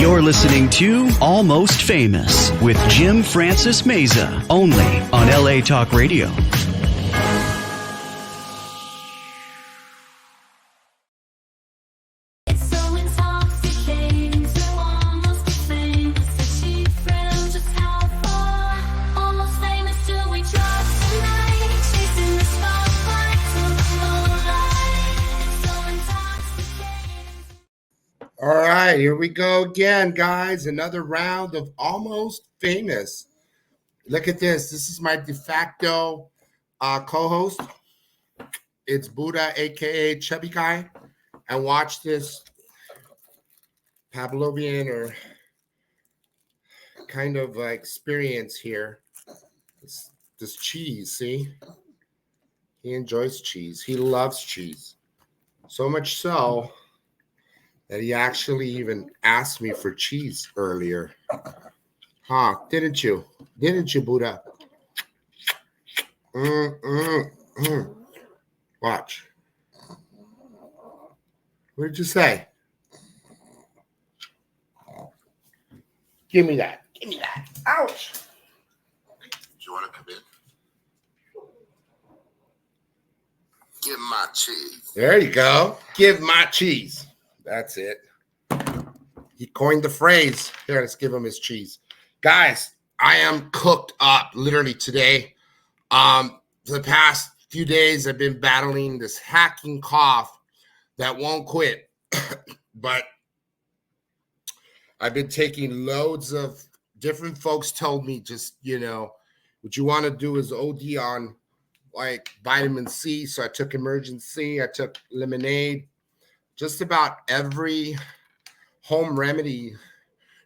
You're listening to Almost Famous with Jim Francis Meza, only on LA Talk Radio. All right, here we go again, guys. Another round of Almost Famous. Look at this. This is my de facto co-host. It's Buddha, a.k.a. Chubby Guy. And watch this Pavlovian or kind of experience here. This cheese, see? He enjoys cheese. He loves cheese. So much so that he actually even asked me for cheese earlier. Huh? Didn't you? Didn't you, Buddha? Watch. What did you say? Give me that. Give me that. Ouch. Do you want to come in? Give my cheese. There you go. Give my cheese. That's it. He coined the phrase. Here, let's give him his cheese. Guys, I am cooked up literally today. For the past few days, I've been battling this hacking cough that won't quit. But I've been taking loads of different folks told me just, what you want to do is OD on like vitamin C. So I took emergency. I took lemonade. Just about every home remedy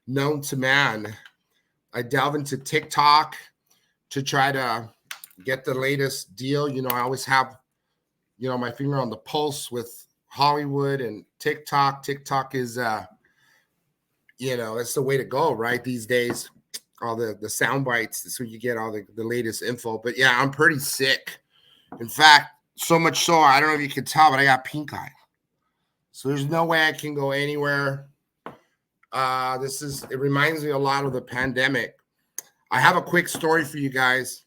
known to man. I delve into TikTok to try to get the latest deal. I always have, my finger on the pulse with Hollywood and TikTok. TikTok is, that's the way to go, right? These days, all the sound bites. So you get all the latest info. But yeah, I'm pretty sick. In fact, so much so, I don't know if you can tell, but I got pink eye. So there's no way I can go anywhere. It reminds me a lot of the pandemic. I have a quick story for you guys.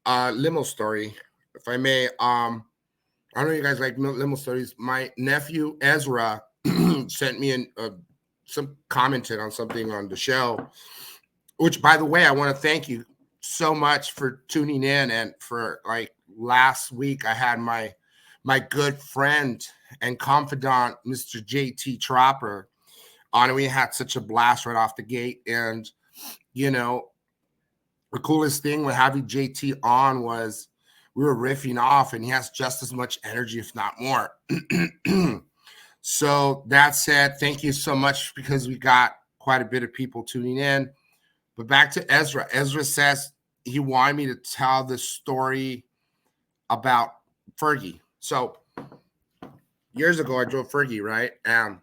Limo story, if I may. I don't know if you guys like limo stories. My nephew, Ezra, sent me some commented on something on the show, which, by the way, I want to thank you so much for tuning in. And for last week, I had my good friend and confidant, Mr. JT Tropper, on, and we had such a blast right off the gate. And, the coolest thing with having JT on was we were riffing off, and he has just as much energy, if not more. So that said, thank you so much, because we got quite a bit of people tuning in. But back to Ezra. Ezra says he wanted me to tell the story about Fergie. So years ago, I drove Fergie, right? And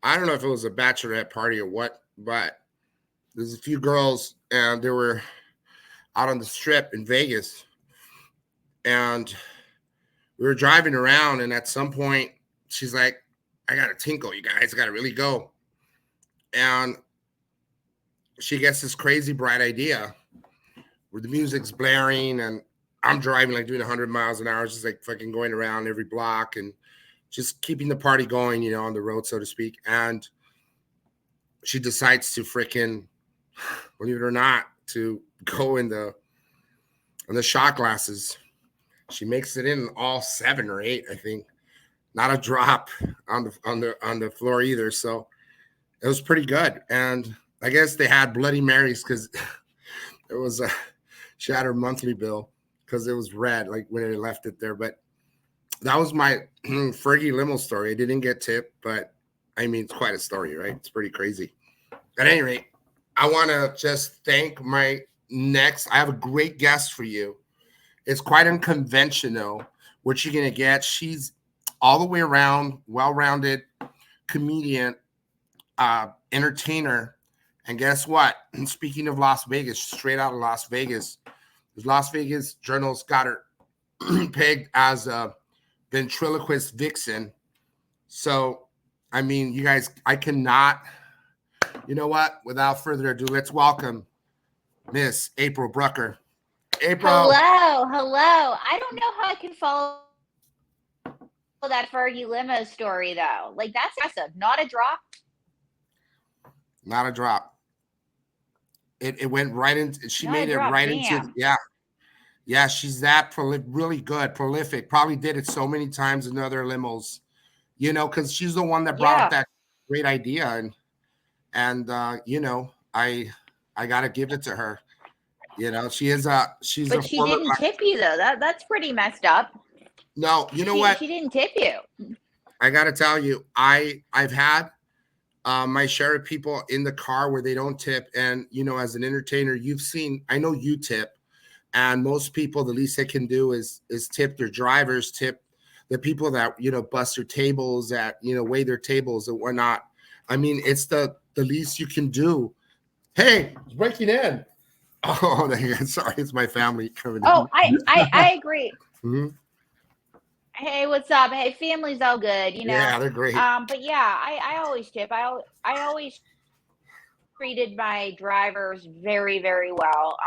I don't know if it was a bachelorette party or what, but there's a few girls, and they were out on the strip in Vegas. And we were driving around, and at some point, she's like, I got to tinkle, you guys. I got to really go. And she gets this crazy bright idea where the music's blaring, and I'm driving doing 100 miles an hour, just fucking going around every block and just keeping the party going, on the road, so to speak. And she decides to freaking, believe it or not, to go in the shot glasses. She makes it in all 7 or 8, I think. Not a drop on the floor either. So it was pretty good. And I guess they had Bloody Marys because she had her monthly bill because it was red, when they left it there. But that was my Fergie limo story. I didn't get tipped, but it's quite a story, right? It's pretty crazy. At any rate, I want to just thank I have a great guest for you. It's quite unconventional what you're going to get. She's all the way around, well-rounded comedian, entertainer. And guess what? And speaking of Las Vegas, straight out of Las Vegas, the Las Vegas Journal's got her pegged as a ventriloquist vixen. So, you guys, I cannot You know what? Without further ado, let's welcome Miss April Brucker. April. Hello. I don't know how I can follow that Fergie limo story though. Like that's impressive. Not a drop. Not a drop. It went right into. She Not made a it drop. right Damn. into. Yeah. She's that really good, prolific. Probably did it so many times in other limos, you know, because she's the one that brought up that great idea, and you know, I gotta give it to her. You know, she's But she didn't tip you though. That's pretty messed up. No, you know what? She didn't tip you. I gotta tell you, I've had my share of people in the car where they don't tip, and you know, as an entertainer, you've seen. I know you tip, and most people, the least they can do is tip their drivers, tip the people that you know bust their tables, that you know weigh their tables and whatnot. I mean, it's the least you can do. Hey, it's breaking in. Oh, sorry, it's my family coming in. Oh, I agree. Mm-hmm. Hey, what's up? Hey, family's all good, you know. Yeah, they're great. But yeah, I always tip. I always treated my drivers very, very well.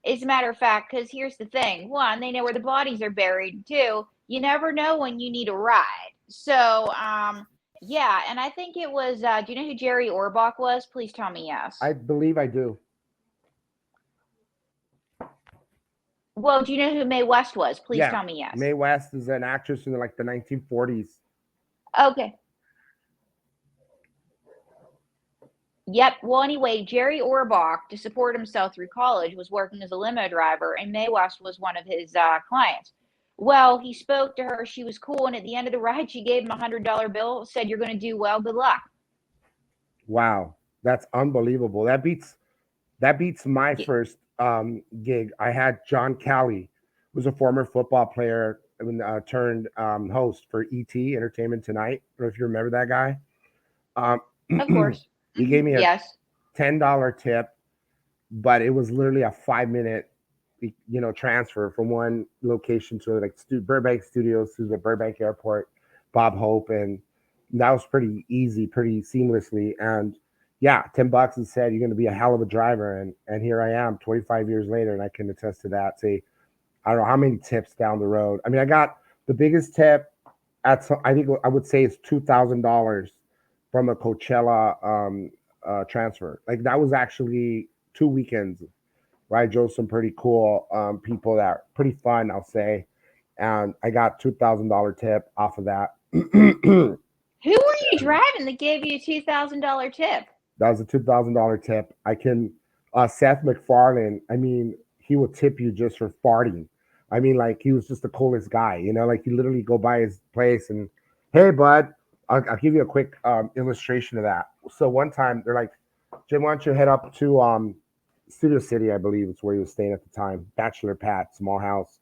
As a matter of fact, because here's the thing: one, they know where the bodies are buried. Two, you never know when you need a ride. So, yeah, and I think it was. Do you know who Jerry Orbach was? Please tell me yes. I believe I do. Well, do you know who Mae West was? Please tell me yes. Mae West is an actress in like the 1940s. Okay. Yep. Well, anyway, Jerry Orbach, to support himself through college, was working as a limo driver, and Mae West was one of his clients. Well, he spoke to her. She was cool, and at the end of the ride, she gave him a $100 bill, said, "You're going to do well. Good luck." Wow, that's unbelievable. That beats my first gig. I had John Calley, who's a former football player turned host for ET Entertainment Tonight. I don't know if you remember that guy. Of course. He gave me a yes. $10 tip, but it was literally a 5-minute, you know, transfer from one location to like Burbank Studios to the Burbank Airport, Bob Hope, and that was pretty easy, pretty seamlessly. And yeah, $10 and said, "You're going to be a hell of a driver." And here I am 25 years later, and I can attest to that. Say, I don't know how many tips down the road. I mean, I got the biggest tip I think I would say is $2,000 from a Coachella transfer. Like that was actually 2 weekends where I drove some pretty cool people that are pretty fun, I'll say. And I got $2,000 tip off of that. Who were you driving that gave you a $2,000 tip? That was a $2,000 tip. I can, Seth MacFarlane, I mean, he will tip you just for farting. I mean, like, he was just the coolest guy, you know, like you literally go by his place and, "Hey, bud," I'll give you a quick illustration of that. So one time they're like, "Jim, why don't you head up to Studio City," I believe it's where he was staying at the time, Bachelor Pad, small house.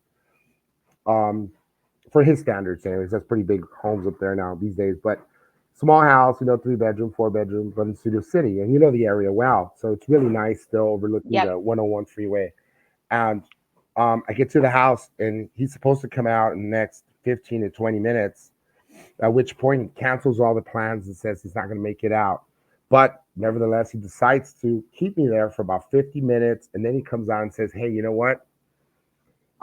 For his standards, anyways, that's pretty big homes up there now these days, but small house, you know, 3-bedroom, 4-bedroom, but in Studio City, and you know the area well, so it's really nice, still overlooking the 101 freeway. And I get to the house, and he's supposed to come out in the next 15 to 20 minutes, at which point he cancels all the plans and says he's not going to make it out. But nevertheless, he decides to keep me there for about 50 minutes, and then he comes out and says, "Hey, you know what?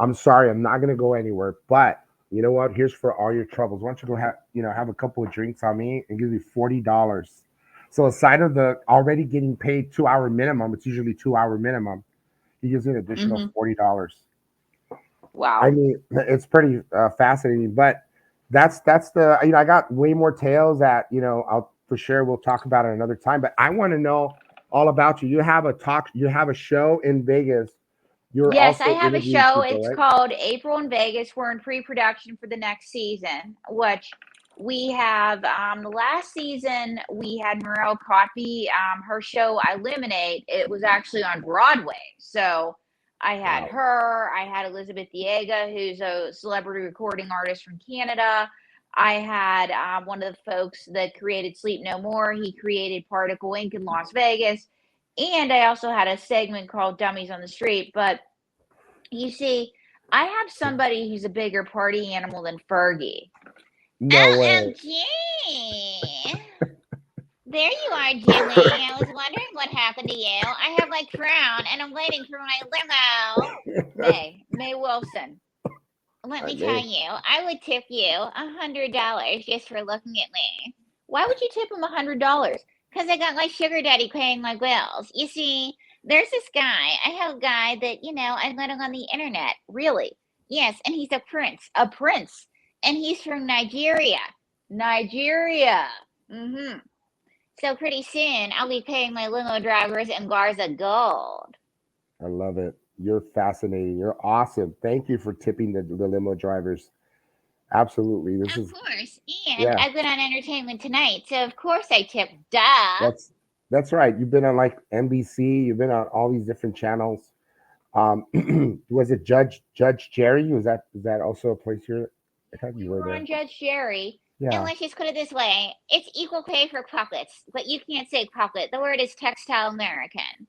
I'm sorry, I'm not going to go anywhere, but you know what? Here's for all your troubles. Why don't you go have a couple of drinks on me and give me $40. So aside of the already getting paid 2-hour minimum, it's usually 2-hour minimum, he gives me an additional $40. Wow. I mean, it's pretty fascinating, but that's the, you know, I got way more tales that, you know, I'll for sure we'll talk about it another time, but I want to know all about you. You have a show in Vegas. Yes, I have a show. People, it's right? called April in Vegas. We're in pre-production for the next season, which we have the last season we had Morel Cotby. Her show Eliminate, it was actually on Broadway. So I had her, I had Elizabeth Diega, who's a celebrity recording artist from Canada. I had one of the folks that created Sleep No More. He created Particle Inc. in Las Vegas. And I also had a segment called Dummies on the Street. But you see, I have somebody who's a bigger party animal than Fergie. No way. OMG. There you are, Jimmy. I was wondering what happened to you. I have my crown and I'm waiting for my limo. May Wilson. Let me tell you, I would tip you $100 just for looking at me. Why would you tip him $100? Because I got my sugar daddy paying my bills. You see, there's this guy. I have a guy that, I met him on the internet. Really. Yes, and he's a prince. A prince. And he's from Nigeria. Nigeria. Mm-hmm. So pretty soon, I'll be paying my limo drivers in bars of gold. I love it. You're fascinating. You're awesome. Thank you for tipping the limo drivers. Absolutely. Of course. And I've been on Entertainment Tonight, so of course I tip. Duh. That's right. You've been on like NBC. You've been on all these different channels. Was it Judge Jerry? Was that also a place here? I thought you were there. On Judge Jerry. Yeah. And let's just put it this way. It's equal pay for puppets, but you can't say puppet. The word is textile American.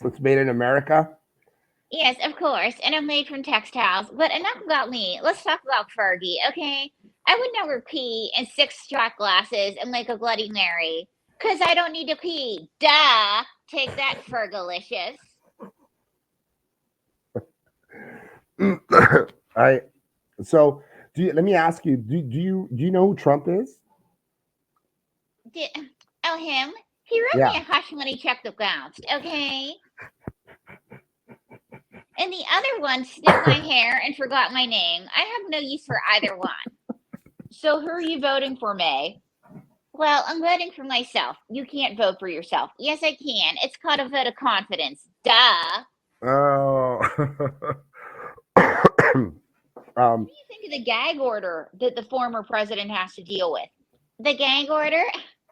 So it's made in America? Yes, of course. And I'm made from textiles. But enough about me. Let's talk about Fergie, okay? I would never pee in 6 shot glasses and make a Bloody Mary. Because I don't need to pee. Duh. Take that, Fergalicious. Let me ask you, do you know who Trump is? Him? He wrote me a hush money check that bounced, okay? And the other one snipped my hair and forgot my name. I have no use for either one. So who are you voting for, May? Well, I'm voting for myself. You can't vote for yourself. Yes, I can. It's called a vote of confidence. Duh. Oh. What do you think of the gag order that the former president has to deal with? The gag order?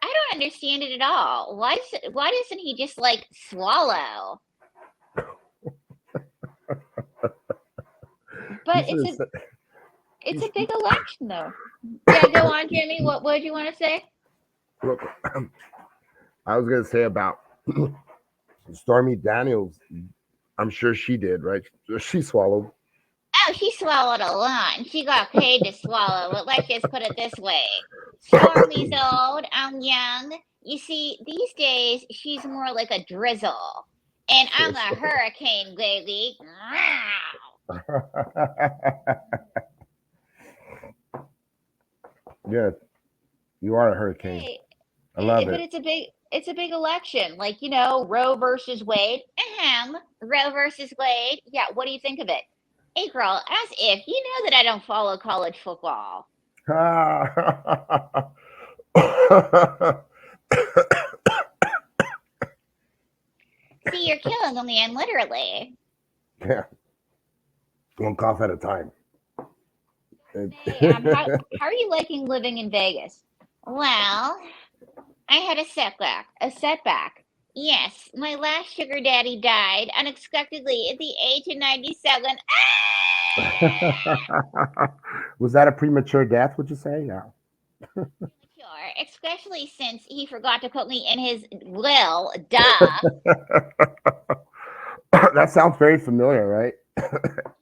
I don't understand it at all. Why doesn't he just swallow? But it's a big election, though. Yeah, go on, Jimmy. What did you want to say? I was going to say about Stormy Daniels. I'm sure she did, right? She swallowed. Oh, she swallowed a lot, and she got paid to swallow. But let's just put it this way. Stormy's old, I'm young. You see, these days, she's more like a drizzle. And I'm a hurricane, baby. Yeah, you are a hurricane. Hey, I love it. But it's a big election. Roe versus Wade. Roe versus Wade. Yeah, what do you think of it? April, as if you know that I don't follow college football. See, you're killing the man, literally. Yeah. One cough at a time. Hey, how are you liking living in Vegas? Well, I had a setback. Yes, my last sugar daddy died unexpectedly at the age of 97. Was that a premature death, would you say? Yeah. Sure, especially since he forgot to put me in his will. Duh. That sounds very familiar, right?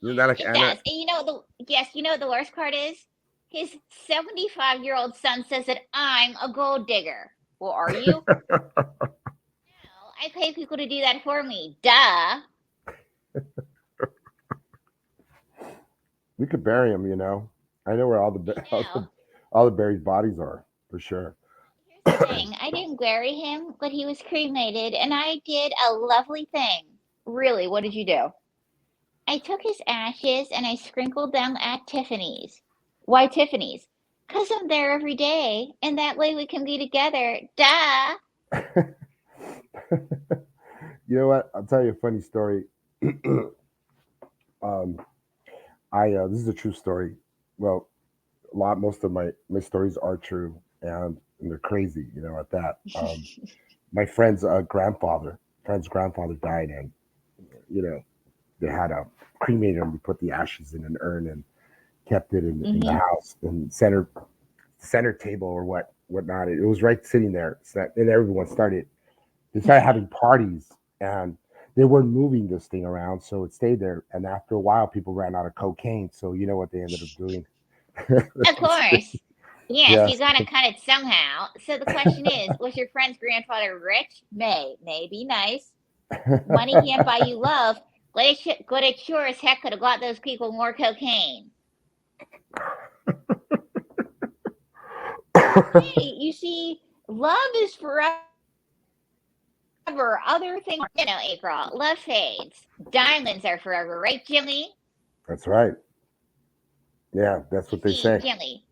Isn't that like it does. And you know what the worst part is? His 75-year-old son says that I'm a gold digger. Well, are you? I pay people to do that for me. Duh. We could bury him, I know where all the buried bodies are, for sure. Here's the thing. I didn't bury him, but he was cremated, and I did a lovely thing. Really, what did you do? I took his ashes and I sprinkled them at Tiffany's. Why Tiffany's? Because I'm there every day, and that way we can be together. Duh. You know what? I'll tell you a funny story. This is a true story. Well, most of my stories are true, and they're crazy, at that. My friend's grandfather died, and they had a cremated him. We put the ashes in an urn and kept it in the house and center table or whatnot. It was right sitting there, and everyone started having parties, and they weren't moving this thing around, so it stayed there. And after a while, people ran out of cocaine. So you know what they ended up doing? Of course. Yes, you Yes. gotta cut it somehow. So the question is, was your friend's grandfather rich? Maybe nice. Money can't buy you love, but it sure as heck could have got those people more cocaine. Hey, you see, love is forever. Other things, April, love fades. Diamonds are forever, right, Jimmy? That's right. Yeah, that's You what they see, say. Jimmy,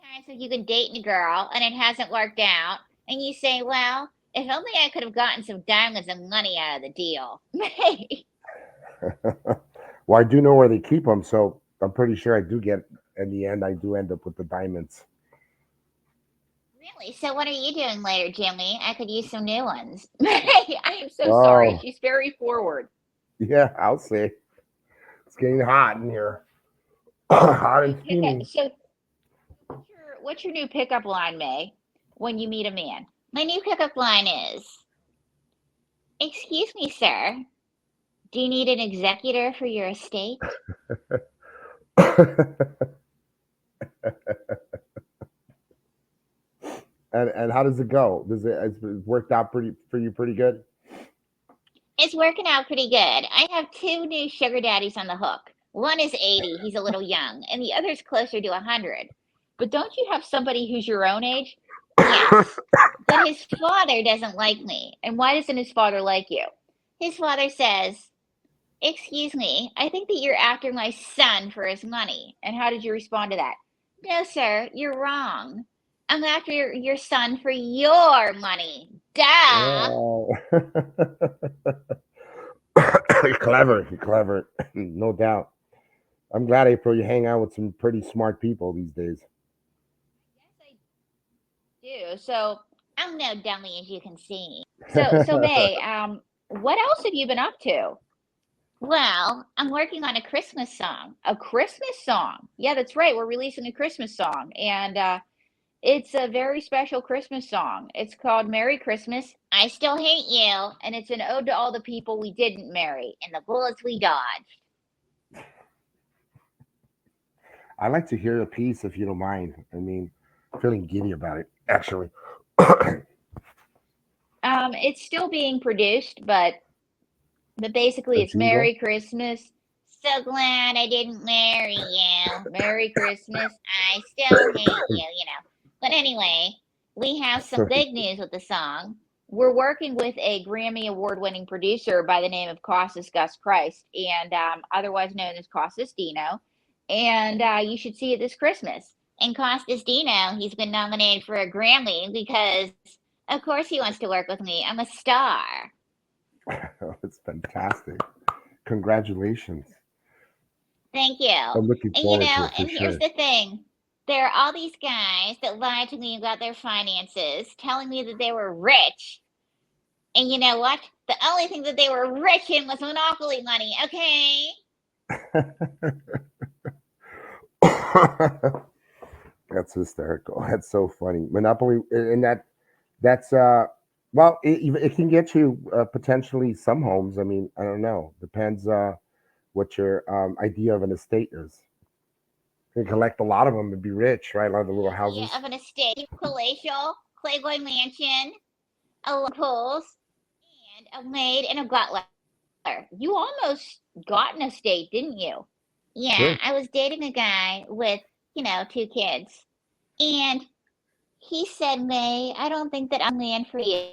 times have you been dating a girl and it hasn't worked out, and you say, well, if only I could have gotten some diamonds and money out of the deal. Well, I do know where they keep them, so I'm pretty sure I do get. In the end, I do end up with the diamonds. Really? So what are you doing later, Jimmy? I could use some new ones. I am so sorry. Oh, She's very forward. yeah, I'll say it's getting hot in here, hot and steamy. So what's your new pickup line, May, when you meet a man? My new pickup line is, excuse me, sir. Do you need an executor for your estate? And how does it go? Does it's worked out pretty for you pretty good? It's working out pretty good. I have two new sugar daddies on the hook. One is 80, he's a little young, and the other's closer to 100. But don't you have somebody who's your own age? Yes. But his father doesn't like me. And why doesn't his father like you? His father says, excuse me, I think that you're after my son for his money. And how did you respond to that? No, sir, you're wrong. I'm after your son for your money. Duh. Oh. Clever, clever, no doubt. I'm glad, April, you hang out with some pretty smart people these days. Yes, I do. So I'm no dummy, as you can see. So May, what else have you been up to? Well, I'm working on a Christmas song. A Christmas song. Yeah, that's right. We're releasing a Christmas song, and it's a very special Christmas song. It's called Merry Christmas. I Still Hate You, and it's an ode to all the people we didn't marry and the bullets we dodged. I'd like to hear a piece if you don't mind. I mean, feeling giddy about it, actually. It's still being produced, but basically As it's usual. Merry Christmas. So glad I didn't marry you. Merry Christmas. I still hate you. But anyway, we have some good news with the song. We're working with a Grammy Award winning producer by the name of Costas Gus Christ, and otherwise known as Costas Dino. And you should see it this Christmas. And Costas Dino, he's been nominated for a Grammy because, of course, he wants to work with me. I'm a star. It's fantastic. Congratulations. Thank you. I'm looking And forward to it for and here's sure. the thing. There are all these guys that lied to me about their finances, telling me that they were rich. And you know what? The only thing that they were rich in was monopoly money, okay? That's hysterical. That's so funny. Monopoly, and that's well, it can get you potentially some homes. I mean, I don't know. Depends what your idea of an estate is. You can collect a lot of them and be rich, right? A lot of the little Idea houses. of an estate, palatial, Playboy mansion, a lot of pools, and a maid and a butler. You almost got an estate, didn't you? Yeah, Sure. I was dating a guy with, two kids. And he said, May, I don't think that I'm the man for you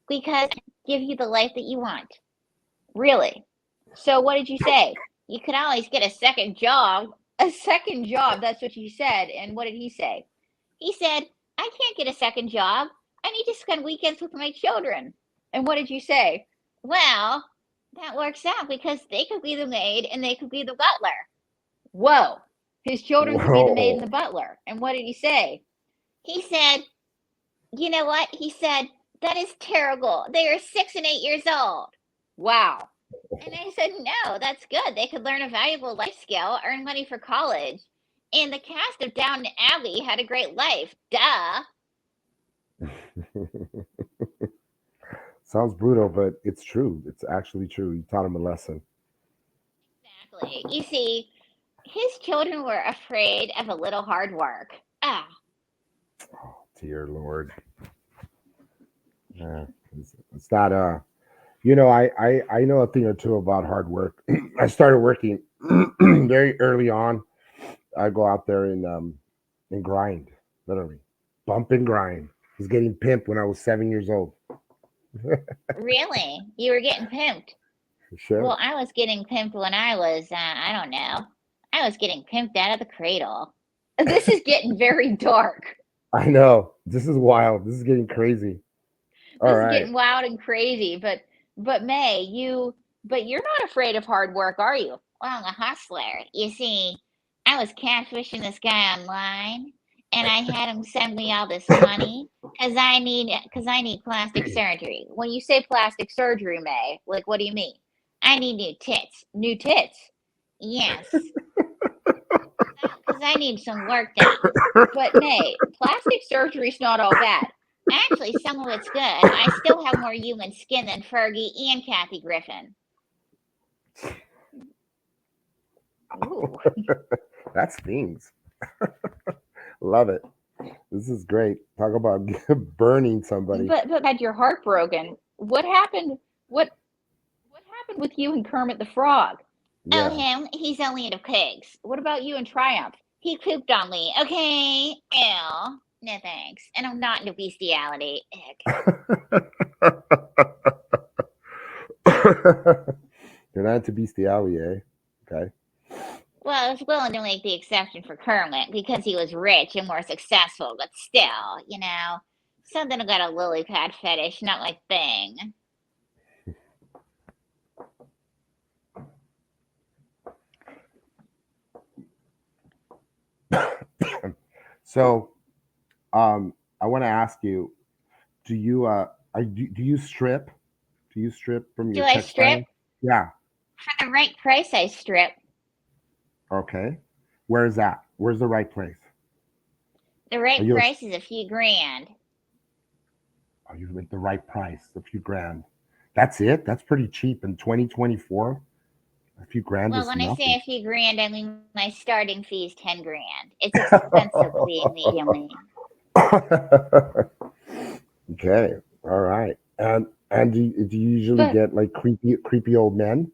because I give you the life that you want. Really. So what did you say? You can always get a second job. A second job, that's what you said. And what did he say? He said, I can't get a second job. I need to spend weekends with my children. And what did you say? Well, that works out because they could be the maid and they could be the butler. Whoa. His children could be the maid and the Whoa. butler. And what did he say? He said, you know what? He said, that is terrible. They are 6 and 8 years old. Wow. And I said, no, that's good. They could learn a valuable life skill, earn money for college. And the cast of Downton Abbey had a great life. Duh. Sounds brutal, but it's true. It's actually true. You taught him a lesson. Exactly. You see, his children were afraid of a little hard work. Ah, Dear Lord. Yeah, it's not I know a thing or two about hard work. I started working very early on. I go out there and grind, literally. Bump and grind. I was getting pimped when I was 7 years old. really? You were getting pimped? For sure. Well, I was getting pimped when I was, I don't know. I was getting pimped out of the cradle. This is getting very dark. I know. This is wild. This is getting crazy. All This is right. getting wild and crazy. But May, but you're not afraid of hard work, are you? Well, I'm a hustler. You see, I was catfishing this guy online, and I had him send me all this money because I need plastic surgery. When you say plastic surgery, May, like what do you mean? I need new tits. New tits? Yes, because I need some work done. But May, plastic surgery's not all bad. Actually, some of it's good. I still have more human skin than Fergie and Kathy Griffin. Ooh. That's things. Love it. This is great. Talk about burning somebody. But had your heart broken. What happened? What happened with you and Kermit the Frog? Yeah. Oh, him? He's only into pigs. What about you and Triumph? He pooped on me. Okay. Ew. No thanks. And I'm not into bestiality. You're not into bestiality, eh? Okay. Well, I was willing to make the exception for Kermit because he was rich and more successful, but still, something about a lily pad fetish, not my thing. So, I want to ask you: do you do you strip? Do you strip from Do your I text strip? line? Yeah. For the right price, I strip. Okay. Where is that? Where's the right place? The right Are you a- price is a few grand. Oh, you make the right price, a few grand. That's it? That's pretty cheap in 2024. A few grand Well, is when I say nothing. a few grand, I mean my starting fee is 10 grand. It's expensive being medium. Okay. All right. And do you usually But get like creepy old men?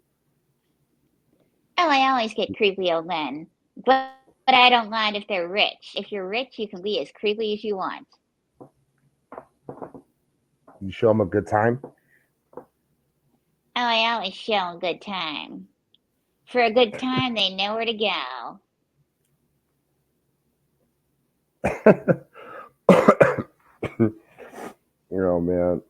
oh, I always get creepy old men. But I don't mind if they're rich. If you're rich, you can be as creepy as you want. You show them a good time? Oh, I always show 'em a good time. For a good time, they know where to go. Man.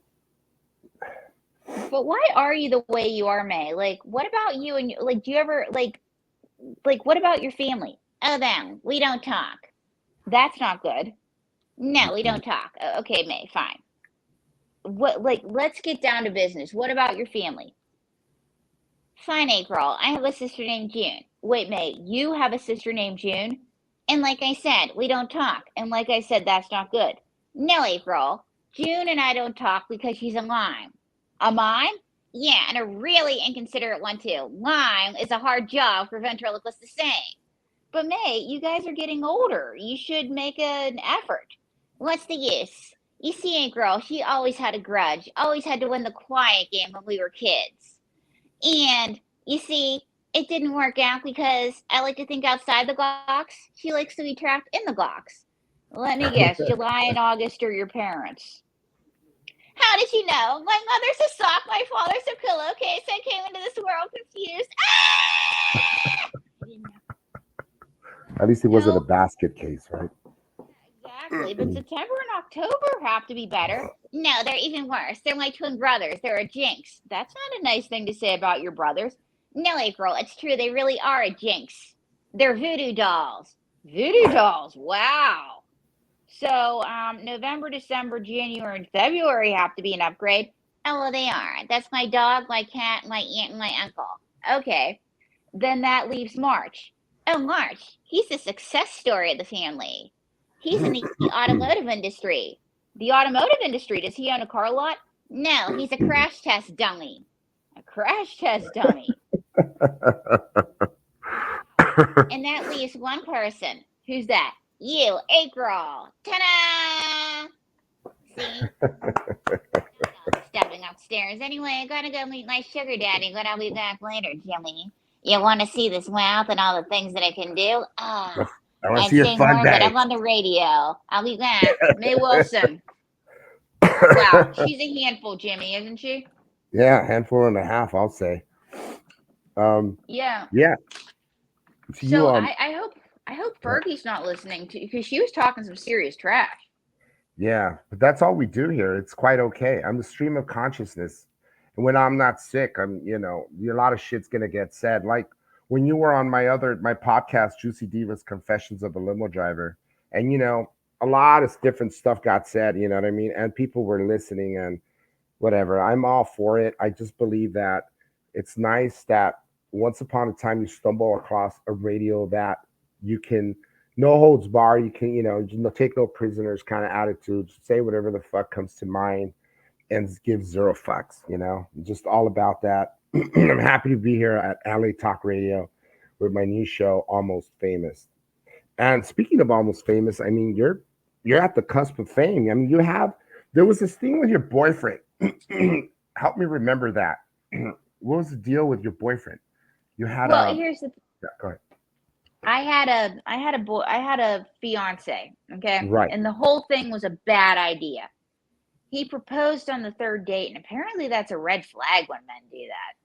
But why are you the way you are, May? Like, what about you and do you ever what about your family? Oh, them. We don't talk. That's not good. No, we don't talk. Okay, May, fine. Let's get down to business. What about your family? Fine, April. I have a sister named June. Wait, May, you have a sister named June? And like I said, we don't talk. And like I said, that's not good. No, April. June and I don't talk because she's a lime. A mime? Yeah, and a really inconsiderate one too. Lime is a hard job for ventriloquists to say. But May, you guys are getting older. You should make an effort. What's the use? You see, April, she always had a grudge, always had to win the quiet game when we were kids. And you see, it didn't work out because I like to think outside the box. She likes to be trapped in the box. Let me guess, July and August are your parents. How did you know? My mother's a sock, my father's a pillowcase. I came into this world confused. Ah! I didn't know. At least it wasn't a No, basket case, right? exactly. But September and October have to be better. No, they're even worse. They're my twin brothers. They're a jinx. That's not a nice thing to say about your brothers. No, April, it's true. They really are a jinx. They're voodoo dolls. Voodoo dolls. Wow. So, November, December, January, and February have to be an upgrade. Oh, well, they are. That's my dog, my cat, my aunt, and my uncle. Okay. Then that leaves March. Oh, March. He's the success story of the family. He's in the automotive industry. The automotive industry, does he own a car lot? No, he's a crash test dummy. A crash test dummy. And that leaves one person. Who's that? You, April. Ta-da! See? Stepping upstairs. Anyway, I gotta go meet my sugar daddy, but I'll be back later, Jimmy. You want to see this mouth and all the things that I can do? I want to I'd see a say fun more, but day. I'm on the radio. I'll be back. Mae Wilson. Wow, she's a handful, Jimmy, isn't she? Yeah, handful and a half, I'll say. Yeah. Yeah. So So you I hope Fergie's not listening to, because she was talking some serious trash. yeah, but that's all we do here. It's quite okay. I'm the stream of consciousness. And when I'm not sick, a lot of shit's gonna get said. Like when you were on my podcast, Juicy Divas Confessions of a Limo Driver, and a lot of different stuff got said, you know what I mean? And people were listening and whatever. I'm all for it. I just believe that it's nice that once upon a time you stumble across a radio that you can no holds bar. You can, take no prisoners kind of attitude, say whatever the fuck comes to mind and give zero fucks, just all about that. I'm happy to be here at LA Talk Radio with my new show, Almost Famous. And speaking of Almost Famous, I mean, you're at the cusp of fame. I mean, there was this thing with your boyfriend. Help me remember that. What was the deal with your boyfriend? You had Here's the yeah, go ahead. I had a fiance, okay? Right. And the whole thing was a bad idea. He proposed on the third date, and apparently that's a red flag when men do that.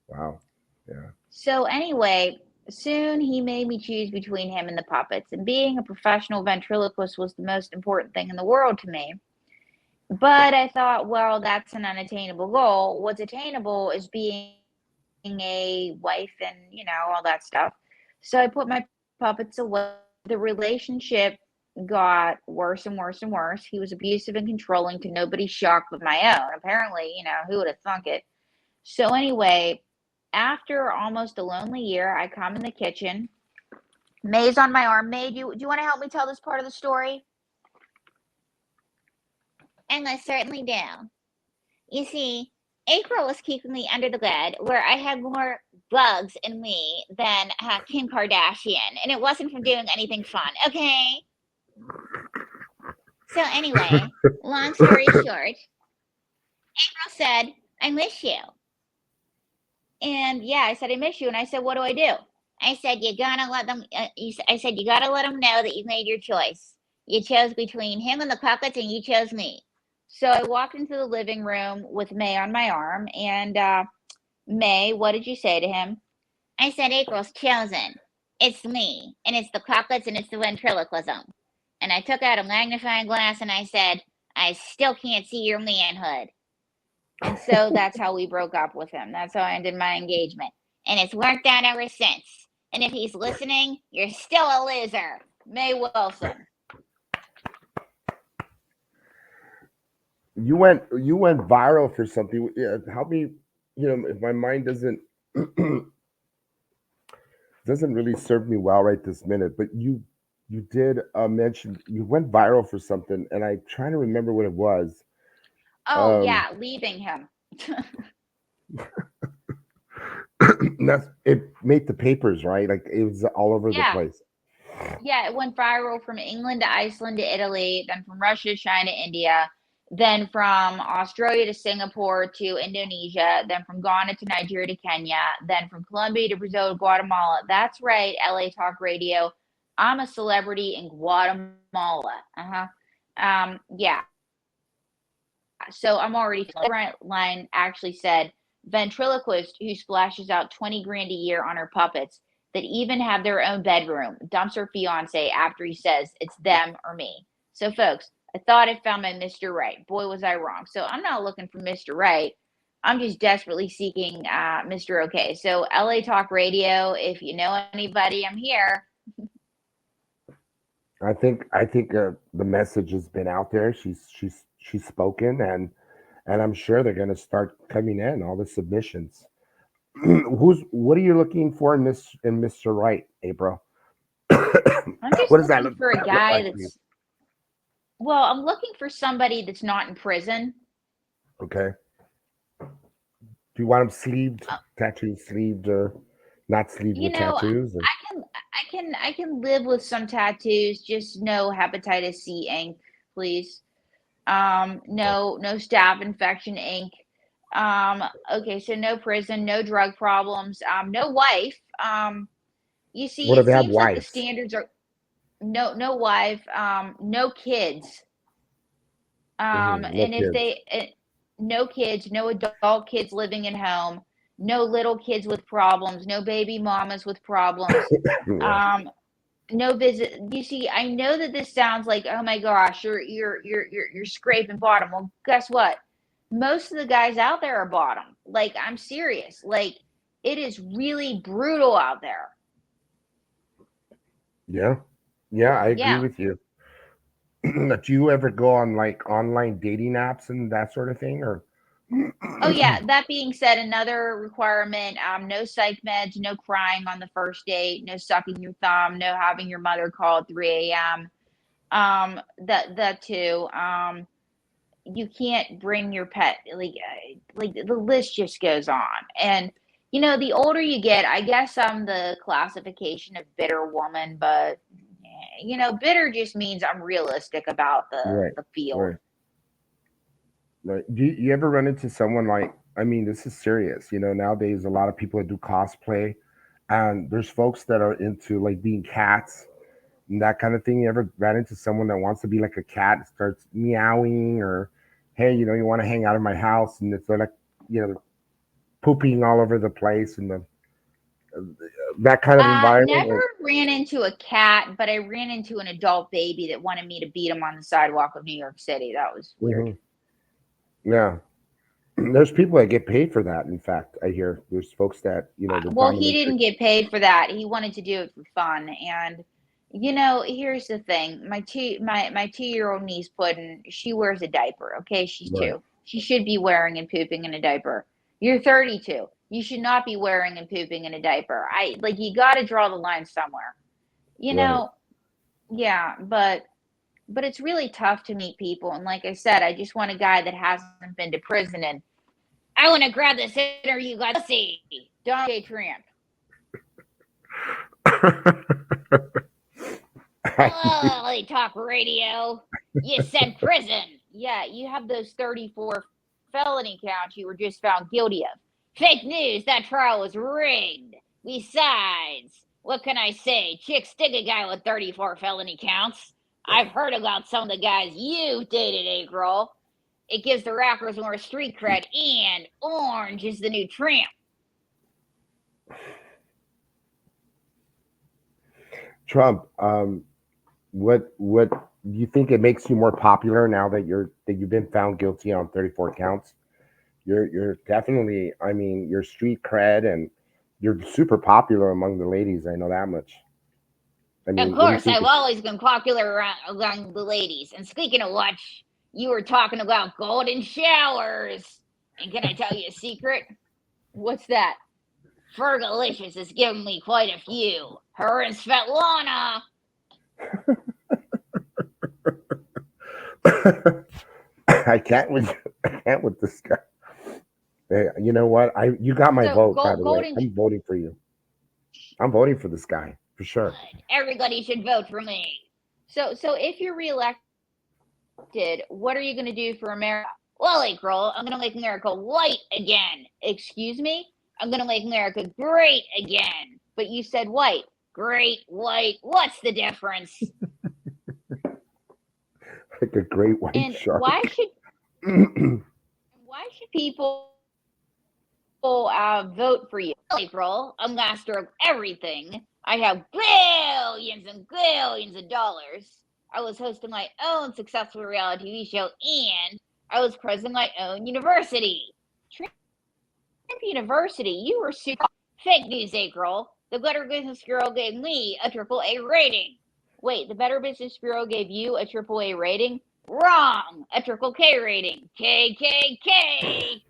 Wow. Yeah. So anyway, soon he made me choose between him and the puppets, and being a professional ventriloquist was the most important thing in the world to me. But I thought, well, that's an unattainable goal. What's attainable is being a wife and, all that stuff. So I put my puppets away. The relationship got worse and worse and worse. He was abusive and controlling to nobody's shock but my own. Apparently, who would have thunk it? So anyway, after almost a lonely year, I come in the kitchen. May's on my arm. May, do you want to help me tell this part of the story? And I certainly do. You see, April was keeping me under the bed where I had more bugs in me than Kim Kardashian, and it wasn't from doing anything fun, okay? So anyway, long story short, April said, I miss you. And yeah, I said, I miss you. And I said, what do I do? I said, you gotta let them know that you made your choice. You chose between him and the puppets, and you chose me. So I walked into the living room with May on my arm, and May, what did you say to him? I said, April's chosen. It's me, and it's the puppets, and it's the ventriloquism. And I took out a magnifying glass, and I said, I still can't see your manhood. And so that's how we broke up with him. That's how I ended my engagement. And it's worked out ever since. And if he's listening, you're still a loser. May Wilson. You went viral for something. Yeah, help me, if my mind doesn't really serve me well right this minute, but you did mention you went viral for something, and I'm trying to remember what it was. Oh yeah, leaving him. It made the papers, right? Like it was all over the place. Yeah, it went viral from England to Iceland to Italy, then from Russia to China, India, then from Australia to Singapore to Indonesia, then from Ghana to Nigeria to Kenya, then from Colombia to Brazil to Guatemala. That's right, LA Talk Radio. I'm a celebrity in Guatemala. Yeah. So I'm already, the line actually said, ventriloquist who splashes out 20 grand a year on her puppets that even have their own bedroom dumps her fiance after he says it's them or me. So folks, I thought I found my Mr. Right. Boy, was I wrong. So I'm not looking for Mr. Right. I'm just desperately seeking Mr. Okay. So LA Talk Radio, if you know anybody, I'm here. I think the message has been out there. She's spoken, and I'm sure they're going to start coming in, all the submissions. What are you looking for in Mr. Right, April? I'm just what does that looking look for a guy like that's, well, I'm looking for somebody that's not in prison. Okay. Do you want him sleeved, tattooed, sleeved, or Not sleeve You with know, tattoos. And, I can live with some tattoos, just no hepatitis C ink, please. No staph infection ink. Okay, so no prison, no drug problems, no wife. You see, what if it they have seems like the wives? standards are no wife, no kids. No And if kids. no kids, no adult kids living at home, no little kids with problems, no baby mamas with problems. Yeah. Um, no visit. You see, I know that this sounds like, oh my gosh, you're scraping bottom. Well, guess what? Most of the guys out there are bottom. Like, I'm serious. Like, it is really brutal out there. Yeah. Yeah, I agree Yeah. with you. Do you ever go on like online dating apps and that sort of thing, or? Oh yeah. That being said, another requirement: no psych meds, no crying on the first date, no sucking your thumb, no having your mother call at 3 a.m. That too. You can't bring your pet, like the list just goes on. And the older you get, I guess I'm the classification of bitter woman, but bitter just means I'm realistic about the Right. the field. Right. Right. Do you ever run into someone like? I mean, this is serious. Nowadays a lot of people that do cosplay, and there's folks that are into like being cats and that kind of thing. You ever ran into someone that wants to be like a cat, starts meowing, or hey, you want to hang out in my house, and it's like pooping all over the place, and that kind of environment. Never ran into a cat, but I ran into an adult baby that wanted me to beat him on the sidewalk of New York City. That was weird. Mhm. Yeah, there's people that get paid for that. In fact, I hear there's folks that the Well, he dominatrix. didn't get paid for that. He wanted to do it for fun. And here's the thing. My 2-year-old niece Puddin, she wears a diaper. Okay, she's Right, 2. She should be wearing and pooping in a diaper. You're 32. You should not be wearing and pooping in a diaper. You got to draw the line somewhere. You right. know, yeah, but it's really tough to meet people. And like I said, I just want a guy that hasn't been to prison. And I want to grab this interview, guys. See, Donald J. Trump. Oh, talk radio. You said prison. Yeah, you have those 34 felony counts you were just found guilty of. Fake news, that trial was rigged. Besides, what can I say? Chicks stick a guy with 34 felony counts. I've heard about some of the guys you've dated, April. It gives the rappers more street cred, and Orange is the new tramp. Trump, what do you think it makes you more popular now that you've been found guilty on 34 counts? You're definitely, I mean, your street cred, and you're super popular among the ladies. I know that much. I Of mean, what do you course, think? I've always been popular among the ladies. And speaking of which, you were talking about golden showers. And can I tell you a secret? What's that? Fergalicious has given me quite a few. Her and Svetlana. I can't with I can't with this guy. Hey, you know what? You got my So vote, by the way. golden, I'm voting for you. I'm voting for this guy for sure. everybody should vote for me. So if you're reelected, what are you going to do for America? Well, April, I'm going to make America white again. Excuse me? I'm going to make America great again. But you said white. Great, white. What's the difference? Like a great white And shark. why should people vote for you? Well, April, I'm master of everything. I have billions and billions of dollars. I was hosting my own successful reality TV show, and I was president of my own university. Trump University, you were super fake news, April. The Better Business Bureau gave me a AAA rating. Wait, the Better Business Bureau gave you a AAA rating? Wrong! A triple K rating. KKK!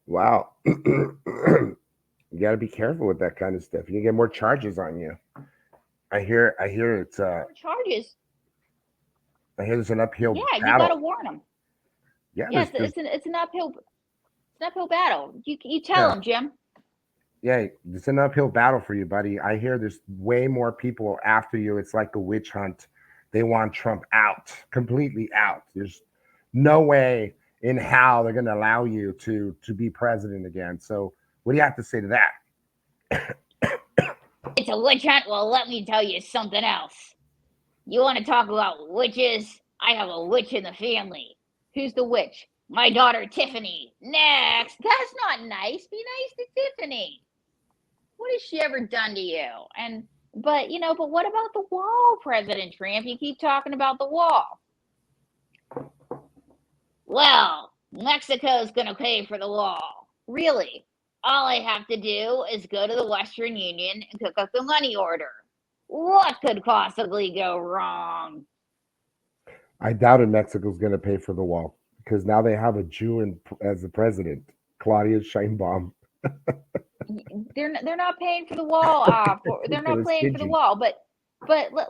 Wow. You got to be careful with that kind of stuff. You can get more charges on you. I hear it's More charges. I hear there's an uphill Yeah, you battle. gotta warn them. Yeah, Yeah, there's it's an uphill. It's an uphill battle. You tell him, Jim. Yeah, it's an uphill battle for you, buddy. I hear there's way more people after you. It's like a witch hunt. They want Trump out, completely out. There's no way in how they're going to allow you to be president again. So, what do you have to say to that? It's a witch hunt. Well, let me tell you something else. You want to talk about witches? I have a witch in the family. Who's the witch? My daughter Tiffany. Next. That's not nice. Be nice to Tiffany. What has she ever done to you? But what about the wall, President Trump? You keep talking about the wall. Well, Mexico's going to pay for the wall. Really? All I have to do is go to the Western Union and cook up the money order. What could possibly go wrong? I doubted Mexico's going to pay for the wall because now they have a Jew as the president, Claudia Sheinbaum. They're not paying for the wall. They're not paying for the wall. But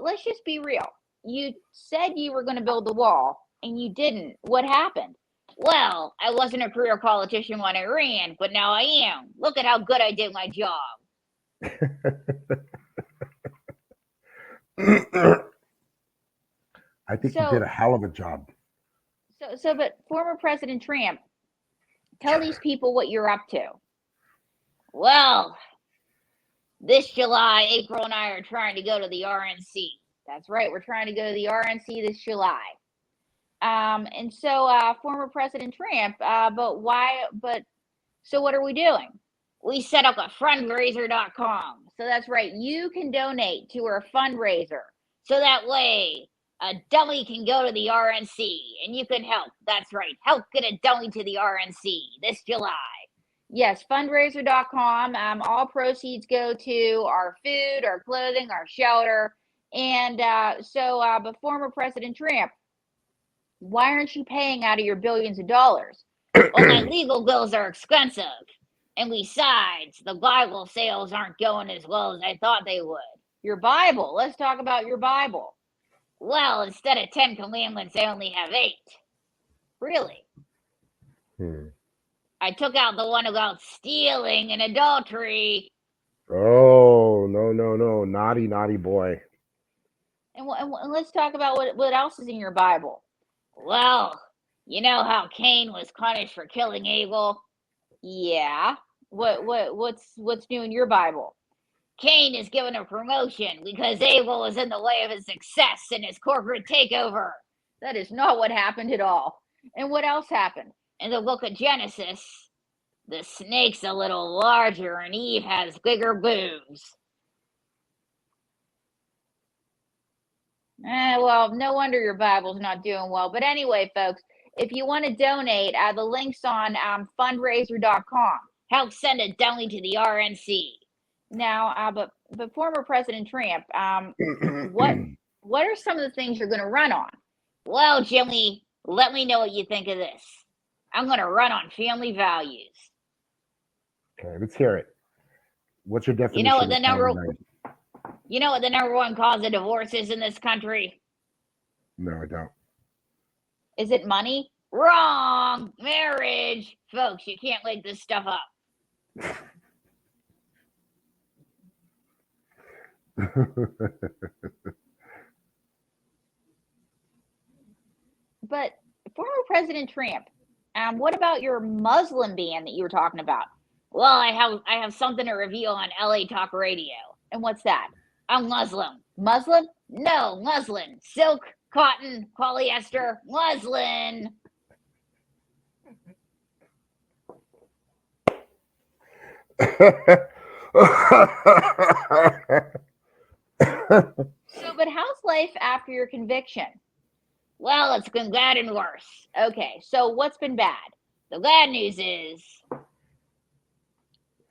let's just be real. You said you were going to build the wall, and you didn't. What happened? Well, I wasn't a career politician when I ran, but now I am. Look at how good I did my job. I think you did a hell of a job. But former President Trump, tell these people what you're up to. Well, this July, April and I are trying to go to the RNC. That's right. We're trying to go to the RNC this July. Former President Trump, so what are we doing? We set up a fundraiser.com. So that's right. You can donate to our fundraiser. So that way a dummy can go to the RNC and you can help. That's right. Help get a dummy to the RNC this July. Yes, fundraiser.com. All proceeds go to our food, our clothing, our shelter. But former President Trump, why aren't you paying out of your billions of dollars? Well, my legal bills are expensive. And besides, the Bible sales aren't going as well as I thought they would. Your Bible. Let's talk about your Bible. Well, instead of 10 commandments, I only have 8. Really? I took out the one about stealing and adultery. Oh, no. Naughty boy. And let's talk about what else is in your Bible. Well, you know how Cain was punished for killing Abel? Yeah. What's new in your Bible? Cain is given a promotion because Abel was in the way of his success in his corporate takeover. That is not what happened at all. And what else happened? In the book of Genesis, the snake's a little larger and Eve has bigger boobs. Well, no wonder your Bible's not doing well. But anyway, folks, if you want to donate, the link's on fundraiser.com. Help send a dummy to the RNC. Now, but former President Trump, what are some of the things you're going to run on? Well, Jimmy, let me know what you think of this. I'm going to run on family values. Okay, let's hear it. What's your definition? You know what the number one cause of divorce is in this country? No, I don't. Is it money? Wrong. Marriage. Folks, you can't make this stuff up. But former President Trump, what about your Muslim ban that you were talking about? Well, I have something to reveal on LA Talk Radio. And what's that? I'm Muslim. Muslim? No, muslin. Silk, cotton, polyester, muslin. But how's life after your conviction? Well, it's been bad and worse. Okay, so what's been bad? The bad news is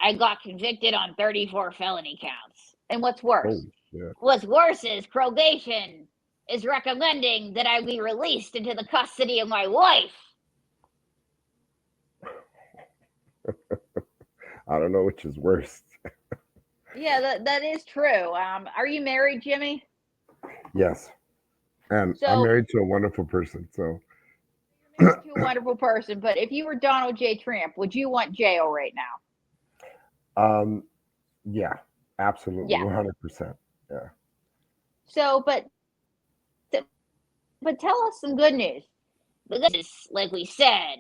I got convicted on 34 felony counts. And what's worse? Oh, yeah. What's worse is probation is recommending that I be released into the custody of my wife. I don't know which is worse. Yeah, that is true. Are you married, Jimmy? Yes. And I'm married to a wonderful person. So you're married to a wonderful person, but if you were Donald J. Trump, would you want jail right now? Yeah, absolutely, Yeah. 100%. Yeah. So, but tell us some good news. Because, like we said,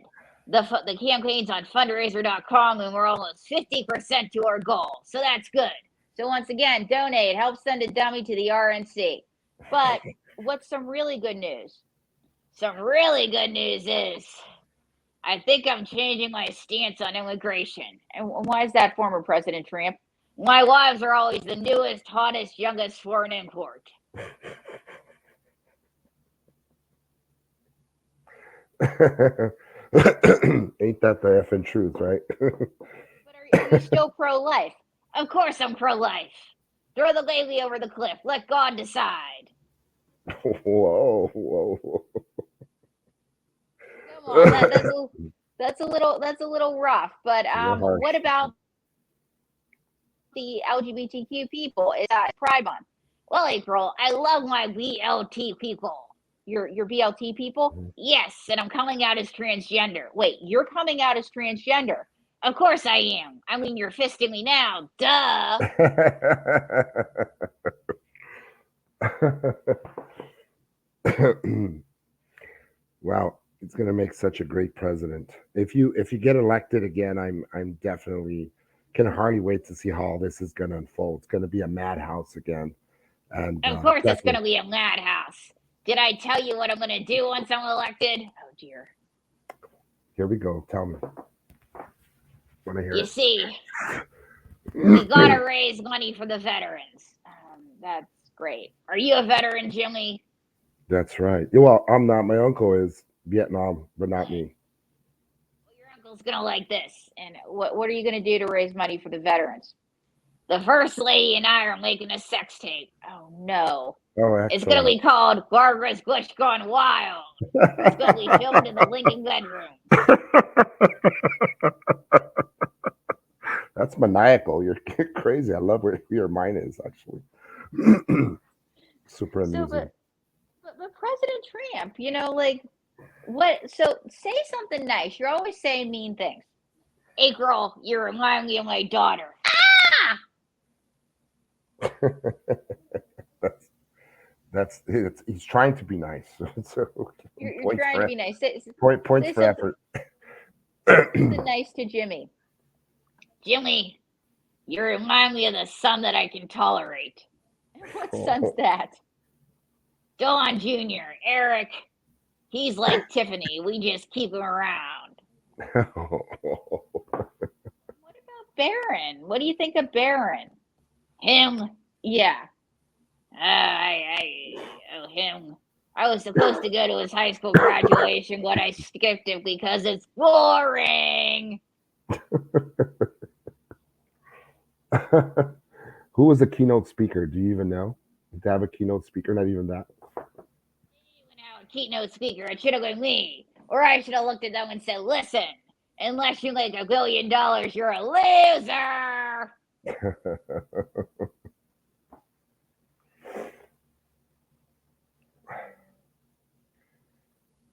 the campaign's on fundraiser.com, and we're almost 50% to our goal. So that's good. So once again, donate, help send a dummy to the RNC. But what's some really good news? Some really good news is I think I'm changing my stance on immigration. And why is that, former President Trump? My wives are always the newest, hottest, youngest foreign import. Ain't that the effing truth, right? But are you still pro-life? Of course I'm pro-life. Throw the baby over the cliff. Let God decide. Whoa, whoa. Come on, that's a little rough. But what about the LGBTQ people? It's Pride Month. Well, April, I love my BLT people. Your BLT people? Yes, and I'm coming out as transgender. Wait, you're coming out as transgender? Of course I am. I mean, you're fisting me now. Duh. Wow, it's gonna make such a great president. If you get elected again, I'm definitely can hardly wait to see how all this is gonna unfold. It's gonna be a madhouse again. And of course it's gonna be a madhouse. Did I tell you what I'm gonna do once I'm elected? Oh dear. Here we go. Tell me. Wanna hear You it? see, we gotta raise money for the veterans. That's great. Are you a veteran, Jimmy? That's right. Well, I'm not. My uncle is Vietnam, but not me. Well, your uncle's gonna like this. And what are you gonna do to raise money for the veterans? The First Lady and I are making a sex tape. Oh no. Oh, excellent. It's gonna be called Barbara's Bush Gone Wild. It's gonna be filmed in the Lincoln bedroom. That's maniacal. You're crazy. I love where your mind is, actually. Super amusing. But President Trump, like what? So say something nice. You're always saying mean things. Hey, girl, you remind me of my daughter. He's trying to be nice. So you're trying to be nice. Points for effort. Something nice to Jimmy. Jimmy, you remind me of the son that I can tolerate. What son's that? Don Jr., Eric. He's like Tiffany. We just keep him around. What about Barron? What do you think of Barron? Him? Yeah. Him. I was supposed to go to his high school graduation, but I skipped it because it's boring. Who was the keynote speaker? Do you even know? Did they have a keynote speaker? Not even that. A keynote speaker. It should have been me. Or I should have looked at them and said, listen, unless you make $1 billion, you're a loser.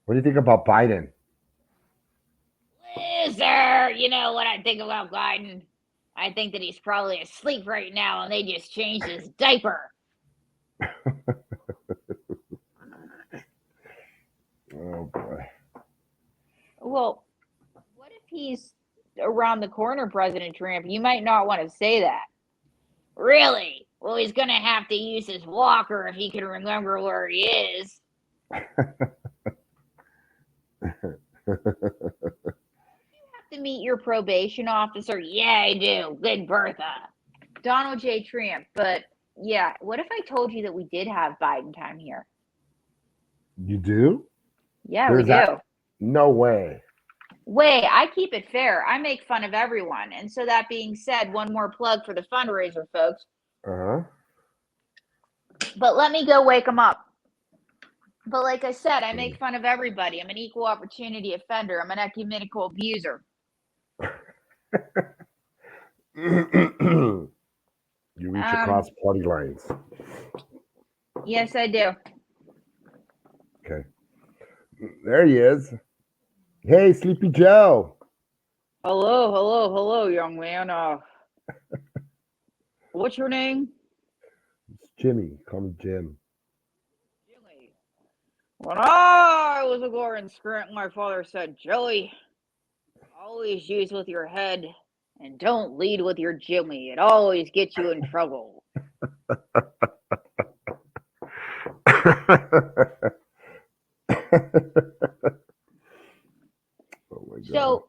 What do you think about Biden? Loser. You know what I think about Biden? I think that he's probably asleep right now and they just changed his diaper. Oh, boy. Well, what if he's around the corner, President Trump? You might not want to say that. Really? Well, he's going to have to use his walker if he can remember where he is. You have to meet your probation officer? Yeah, I do. Good Bertha. Donald J. Trump. But yeah, what if I told you that we did have Biden time here? You do? Yeah, we do. No way. Wait, I keep it fair. I make fun of everyone. And so that being said, one more plug for the fundraiser, folks. Uh-huh. But let me go wake them up. But like I said, I make fun of everybody. I'm an equal opportunity offender. I'm an ecumenical abuser. You reach across party lines. Yes, I do. Okay. There he is. Hey, Sleepy Joe. Hello, young man. What's your name? It's Jimmy. Call me Jim. Jimmy. When I was a boy in Scranton, my father said, Joey, always use with your head and don't lead with your Jimmy. It always gets you in trouble. Oh my god.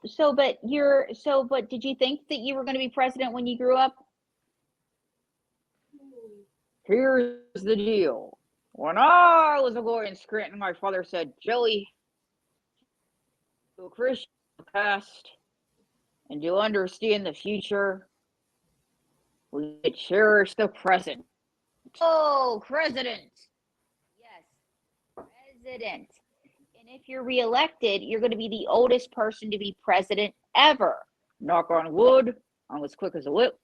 But did you think that you were going to be president when you grew up? Here's the deal. When I was a boy in Scranton, my father said, Joey, to appreciate the past and to understand the future, we should cherish the present. Oh, president. Yes, president. And if you're reelected, you're going to be the oldest person to be president ever. Knock on wood, I'm as quick as a whip.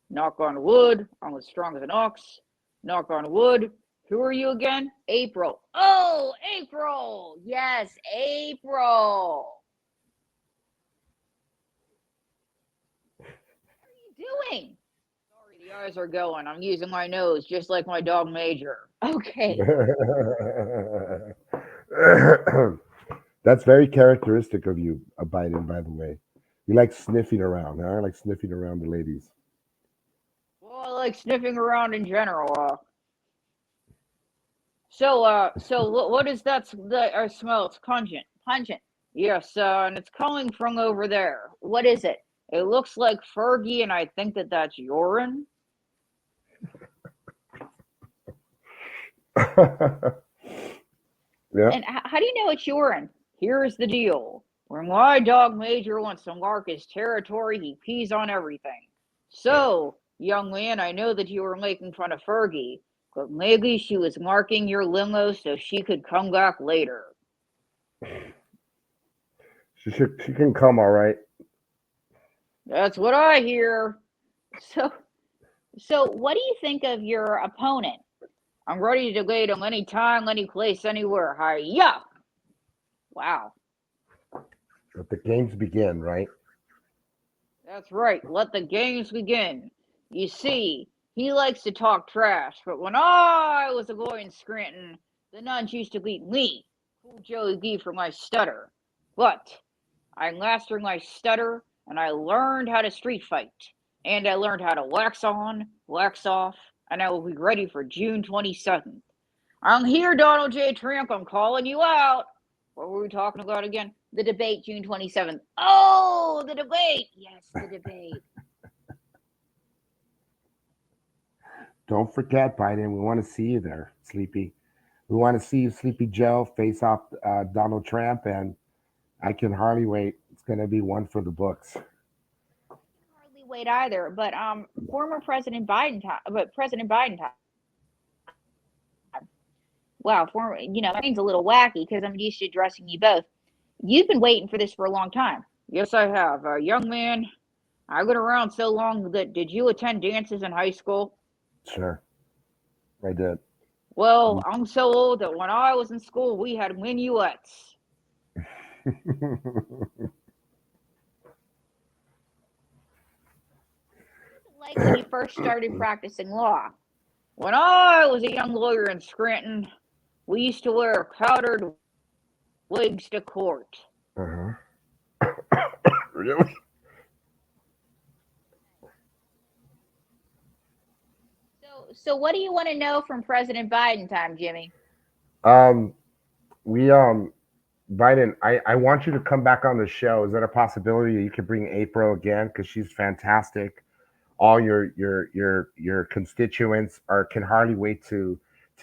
Knock on wood, I'm as strong as an ox. Knock on wood. Who are you again? April. Oh, April. Yes, April. What are you doing? Sorry, the eyes are going. I'm using my nose just like my dog Major. Okay. That's very characteristic of you, Biden, by the way. You like sniffing around, huh? I like sniffing around the ladies. Well, I like sniffing around in general. So what is that? That I smell. It's pungent. Pungent. Yes, and it's coming from over there. What is it? It looks like Fergie, and I think that that's urine. Yeah. And how do you know it's urine? Here's the deal. When my dog Major wants to mark his territory, he pees on everything. So, young man, I know that you were making fun of Fergie, but maybe she was marking your limo so she could come back later. She can come, all right. That's what I hear. So what do you think of your opponent? I'm ready to debate him anytime, any place, anywhere. Hi-ya! Wow. Let the games begin, right? That's right. Let the games begin. You see, he likes to talk trash, but when I was a boy in Scranton, the nuns used to beat me, Cool Joey B, for my stutter. But I mastered my stutter, and I learned how to street fight. And I learned how to wax on, wax off, and I will be ready for June 27th. I'm here, Donald J. Trump. I'm calling you out. What were we talking about again? The debate, June 27th. Oh, the debate. Yes, the debate. Don't forget, Biden. We want to see you there, Sleepy. We want to see you, Sleepy Joe, face off Donald Trump, and I can hardly wait. It's going to be one for the books. Hardly wait either, but former President Biden time, but President Biden time. Wow, former, my brain's a little wacky because I'm used to addressing you both. You've been waiting for this for a long time. Yes, I have. Young man, I've been around so long that did you attend dances in high school? Sure, I did. Well, I'm so old that when I was in school, we had minuets. Like when you first started practicing law. When I was a young lawyer in Scranton, we used to wear powdered wigs to court. Really? So what do you want to know from President Biden time, Jimmy? We Biden, I want you to come back on the show. Is that a possibility that you could bring April again? Because she's fantastic. All your constituents can hardly wait to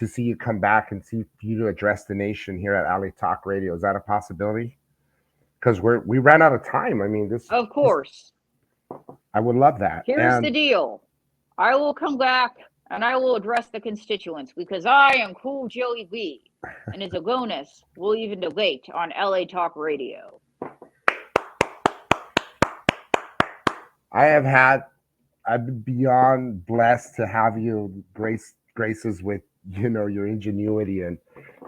see you come back and see you to address the nation here at LA Talk Radio. Is that a possibility? Because we ran out of time. I mean, Of course. I would love that. Here's the deal. I will come back and I will address the constituents because I am Cool Joey B. And as a bonus, we'll even debate on LA Talk Radio. I've been beyond blessed to have you graces with your ingenuity and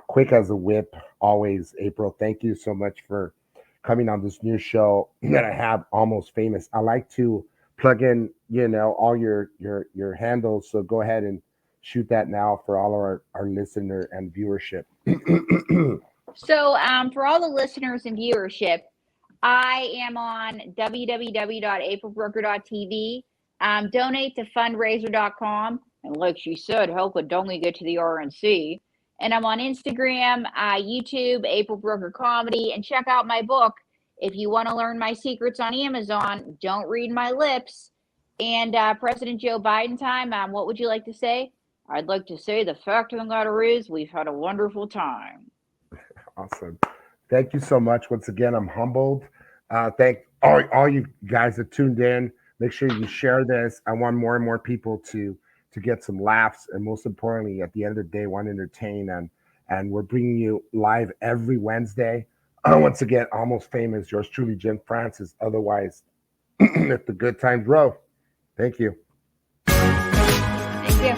quick as a whip always, April. Thank you so much for coming on this new show that I have, Almost Famous. I like to plug in, all your handles. So go ahead and shoot that now for all of our listener and viewership. So for all the listeners and viewership, I am on www.aprilbrooker.tv. Donate to fundraiser.com. And like she said, help a dummy get to the RNC. And I'm on Instagram, YouTube, April Brooker Comedy, and check out my book. If you want to learn my secrets on Amazon, don't read my lips. And President Joe Biden time, what would you like to say? I'd like to say the fact of the matter is we've had a wonderful time. Awesome. Thank you so much. Once again, I'm humbled. Thank all you guys that tuned in. Make sure you share this. I want more and more people to get some laughs, and most importantly, at the end of the day, want to entertain. And we're bringing you live every Wednesday. Once again, Almost Famous, yours truly, Jim Francis. Otherwise, if the good times roll. Thank you. Thank you.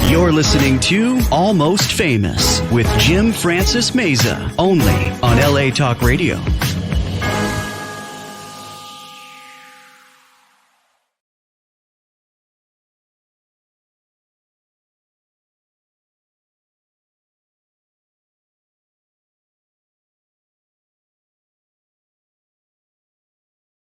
You're listening to Almost Famous with Jim Francis Meza, only on LA Talk Radio.